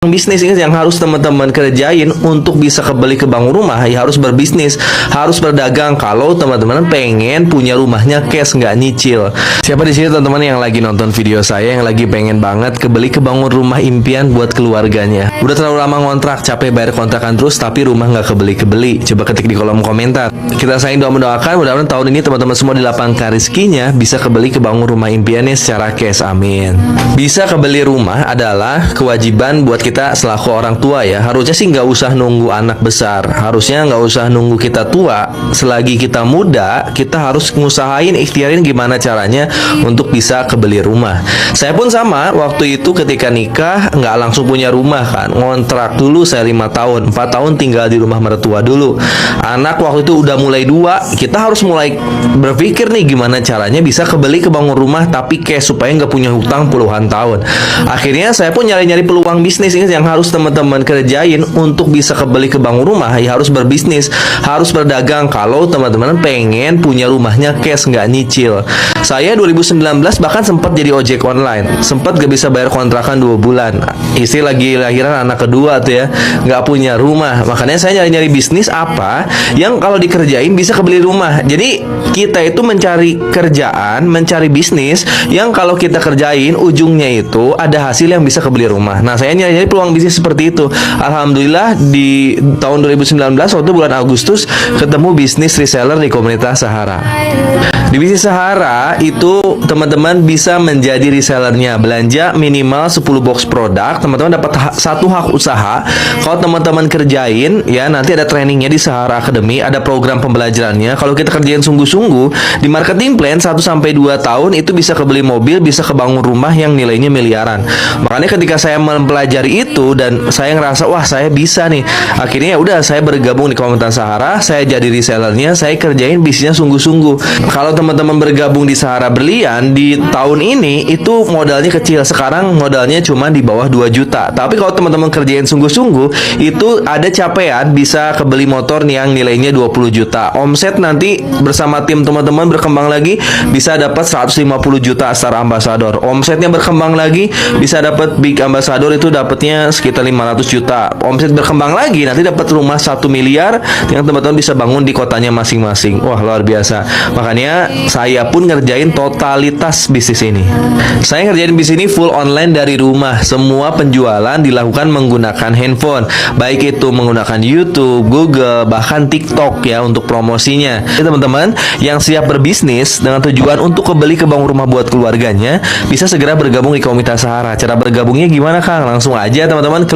Bisnis ini yang harus teman-teman kerjain untuk bisa kembali ke bangun rumah, ya harus berbisnis, harus berdagang. Kalau teman-teman pengen punya rumahnya cash, nggak nyicil. Siapa di sini teman-teman yang lagi nonton video saya yang lagi pengen banget kembali ke bangun rumah impian buat keluarganya? Udah terlalu lama ngontrak, capek bayar kontrakan terus, tapi rumah nggak kebeli-kebeli. Coba ketik di kolom komentar. Kita saling mendoakan mudah-mudahan tahun ini teman-teman semua dilapangkan rezekinya, bisa kembali ke bangun rumah impiannya secara cash. Amin. Bisa kembali rumah adalah kewajiban buat kita selaku orang tua ya. Harusnya sih nggak usah nunggu anak besar, harusnya nggak usah nunggu kita tua. Selagi kita muda, kita harus ngusahain, ikhtiarin gimana caranya untuk bisa kebeli rumah. Saya pun sama, waktu itu ketika nikah nggak langsung punya rumah kan, ngontrak dulu saya 5 tahun, 4 tahun tinggal di rumah mertua dulu. Anak waktu itu udah mulai 2, kita harus mulai berpikir nih gimana caranya bisa kebeli ke bangun rumah tapi cash supaya nggak punya hutang puluhan tahun. Akhirnya saya pun nyari-nyari peluang bisnis ini yang harus teman-teman kerjain untuk bisa kembali ke bangun rumah, ya harus berbisnis, harus berdagang. Kalau teman-teman pengen punya rumahnya cash, nggak nyicil. Saya 2019 bahkan sempat jadi ojek online, sempat gak bisa bayar kontrakan 2 bulan. Istri lagi lahiran anak kedua tuh ya, nggak punya rumah. Makanya saya nyari-nyari bisnis apa yang kalau dikerjain bisa kebeli rumah. Jadi kita itu mencari kerjaan, mencari bisnis yang kalau kita kerjain ujungnya itu ada hasil yang bisa kebeli rumah. Nah, saya nyari-nyari peluang bisnis seperti itu. Alhamdulillah di tahun 2019 waktu bulan Agustus ketemu bisnis reseller di komunitas Sahara. Di bisnis Sahara itu teman-teman bisa menjadi resellernya. Belanja minimal 10 box produk, teman-teman dapat satu hak usaha. Kalau teman-teman kerjain ya, nanti ada trainingnya di Sahara Academy, ada program pembelajarannya. Kalau kita kerjain sungguh-sungguh di marketing plan 1-2 tahun itu bisa kebeli mobil, bisa kebangun rumah yang nilainya miliaran. Makanya ketika saya mempelajari itu dan saya ngerasa wah saya bisa nih, akhirnya ya udah saya bergabung di komunitas Sahara, saya jadi resellernya, saya kerjain bisnisnya sungguh-sungguh. Kalau teman-teman bergabung di Sahara Berlian di tahun ini itu modalnya kecil, sekarang modalnya cuma di bawah 2 juta. Tapi kalau teman-teman kerjain sungguh-sungguh itu ada capaian bisa kebeli motor yang nilainya 20 juta. Omset nanti bersama tim teman-teman berkembang lagi bisa dapat 150 juta Star Ambassador. Omsetnya berkembang lagi bisa dapat Big Ambassador, itu dapatnya sekitar 500 juta. Omset berkembang lagi nanti dapat rumah 1 miliar yang teman-teman bisa bangun di kotanya masing-masing. Wah, luar biasa. Makanya saya pun ngerjain totalitas bisnis ini. Saya ngerjain bisnis ini full online dari rumah. Semua penjualan dilakukan menggunakan handphone, baik itu menggunakan YouTube, Google, bahkan TikTok ya untuk promosinya. Jadi teman-teman yang siap berbisnis dengan tujuan untuk kembali ke bangun rumah buat keluarganya bisa segera bergabung di komunitas Sahara. Cara bergabungnya gimana Kang? Langsung aja teman-teman